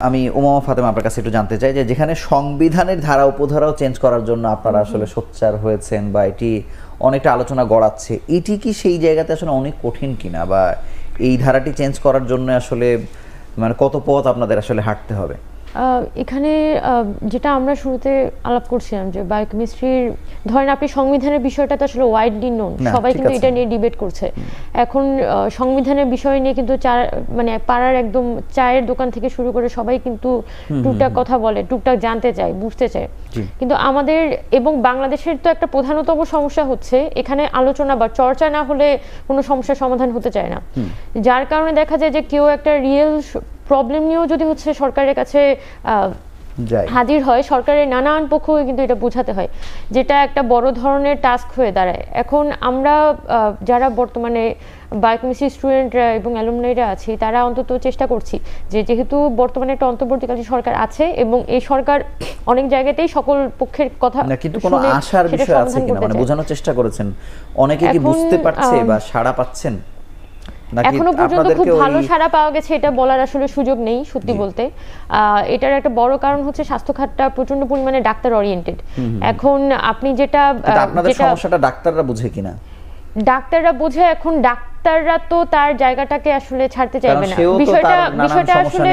আমি উমামা ফাতেমা আপনার কাছে একটু জানতে চাই যে যেখানে সংবিধানের ধারা উপধারাও চেঞ্জ করার জন্য আপনারা আসলে সোচ্চার হয়েছেন বা এটি অনেকটা আলোচনা গড়াচ্ছে, এটি কি সেই জায়গাতে আসলে অনেক কঠিন কিনা, বা এই ধারাটি চেঞ্জ করার জন্য আসলে মানে কত পথ আপনাদের আসলে হাঁটতে হবে? এখানে যেটা আমরা শুরুতে আলাপ করছিলাম যে বায়োকেমিস্ট্রির ধরেন আপনি সংবিধানের বিষয়টা তো আসলে ওয়াইডলি নোন, সবাই কিন্তু এটা নিয়ে ডিবেট করছে এখন। সংবিধানের বিষয় নিয়ে কিন্তু মানে পাড়ার একদম চায়ের দোকান থেকে শুরু করে সবাই কিন্তু টুকটাক কথা বলে, টুকটাক জানতে চায়, বুঝতে চায়। কিন্তু আমাদের এবং বাংলাদেশের তো একটা প্রধানতম সমস্যা হচ্ছে এখানে আলোচনা বা চর্চা না হলে কোনো সমস্যার সমাধান হতে চায় না, যার কারণে দেখা যায় যে কেউ একটা রিয়েল প্রবলেম নিয়েও যদি হচ্ছে সরকারের কাছে হাজির হয়, সরকারের নানান পক্ষকে কিন্তু এটা বোঝাতে হয়, যেটা একটা বড় ধরনের টাস্ক হয়ে দাঁড়ায়। এখন আমরা যারা বর্তমানে বায়োকেমিস্ট্রি স্টুডেন্টরা এবং অ্যালুমনাইরা আছি তারা অন্তত চেষ্টা করছি যে যেহেতু বর্তমানে একটা অন্তর্বর্তীকালীন সরকার আছে এবং এই সরকার অনেক জায়গাতেই সকল পক্ষের কথা কিন্তু কোনো আশার বিষয় আছে কিনা, মানে বোঝানোর চেষ্টা করেছেন, অনেকে কি বুঝতে পারছে বা সাড়া পাচ্ছেন? এখনো পর্যন্ত খুব ভালো সাড়া পাওয়া গেছে এটা বলার আসলে সুযোগ নেই সত্যি বলতে। এটার একটা বড় কারণ হচ্ছে স্বাস্থ্য খাতটা প্রচন্ড পরিমাণে ডাক্তার ওরিয়েন্টেড। এখন আপনি যেটা আপনাদের সমস্যাটা ডাক্তাররা বুঝে কিনা? ডাক্তাররা বোঝে, এখন ডাক্তাররা তো তার জায়গাটাকে আসলে ছাড়তে চাইবে না। বিষয়টা আসলে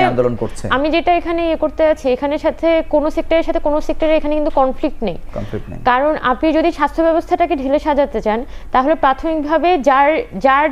আমি যেটা এখানে করতে যাচ্ছি, এখানের সাথে কোন সেক্টরের সাথে কোন সেক্টরে এখানে কিন্তু কনফ্লিক্ট নেই। কারণ আপনি যদি স্বাস্থ্য ব্যবস্থাটাকে ঢেলে সাজাতে চান তাহলে প্রাথমিকভাবে যার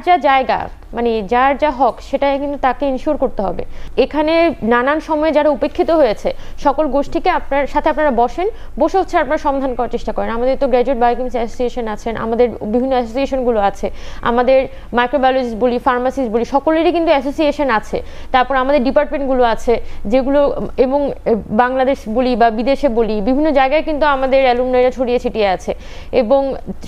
যা জায়গা মানে যার যা হক সেটা কিন্তু তাকে ইনশিওর করতে হবে। এখানে নানান সময়ে যারা উপেক্ষিত হয়েছে সকল গোষ্ঠীকে আপনার সাথে আপনারা বসে হচ্ছে আপনারা সমাধান করার চেষ্টা করেন। আমাদের তো গ্র্যাজুয়েট বায়োকেমিস্ট্রি অ্যাসোসিয়েশন আছেন, আমাদের বিভিন্ন অ্যাসোসিয়েশনগুলো আছে, আমাদের মাইক্রোবায়োলজিস্ট বলি, ফার্মাসিস্ট বলি, সকলেরই কিন্তু অ্যাসোসিয়েশন আছে। তারপর আমাদের ডিপার্টমেন্টগুলো আছে যেগুলো, এবং বাংলাদেশ বলি বা বিদেশে বলি বিভিন্ন জায়গায় কিন্তু আমাদের অ্যালুমনাইরা ছড়িয়ে ছিটিয়ে আছে। এবং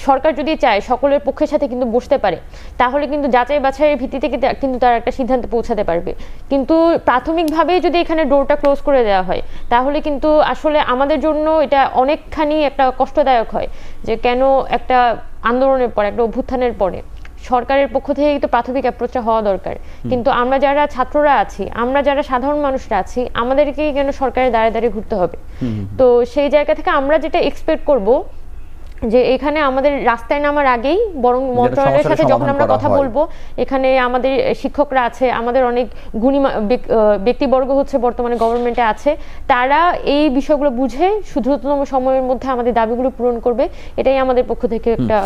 সরকার যদি চায় সকলের পক্ষের সাথে কিন্তু বসতে পারে তাহলে কিন্তু যাচাই বাছাই ভিত্তিতে কিন্তু তার একটা সিদ্ধান্তে পৌঁছাতে পারবে। কিন্তু প্রাথমিকভাবে যদি এখানে ডোরটা ক্লোজ করে দেওয়া হয় তাহলে কিন্তু আসলে আমাদের জন্য এটা অনেকখানি একটা কষ্টদায়ক হয় যে কেন একটা আন্দোলনের পরে, একটা অভ্যুত্থানের পরে সরকারের পক্ষ থেকে কিন্তু প্রাথমিক অ্যাপ্রোচটা হওয়া দরকার। কিন্তু আমরা যারা ছাত্ররা আছি, আমরা যারা সাধারণ মানুষরা আছি, আমাদেরকেই কেন সরকারের দাঁড়ে দাঁড়িয়ে ঘুরতে হবে? তো সেই জায়গা থেকে আমরা যেটা এক্সপেক্ট করব যে এখানে আমাদের রাস্তায় নামার আগেই বরং মন্ত্রণালয়ের সাথে যখন আমরা কথা বলবো, এখানে আমাদের শিক্ষকরা আছে, আমাদের অনেক গুণী ব্যক্তিবর্গ হচ্ছে বর্তমানে গভর্নমেন্টে আছে, তারা এই বিষয়গুলো বুঝে দ্রুততম সময়ের মধ্যে আমাদের দাবিগুলো পূরণ করবে। এটাই আমাদের পক্ষ থেকে একটা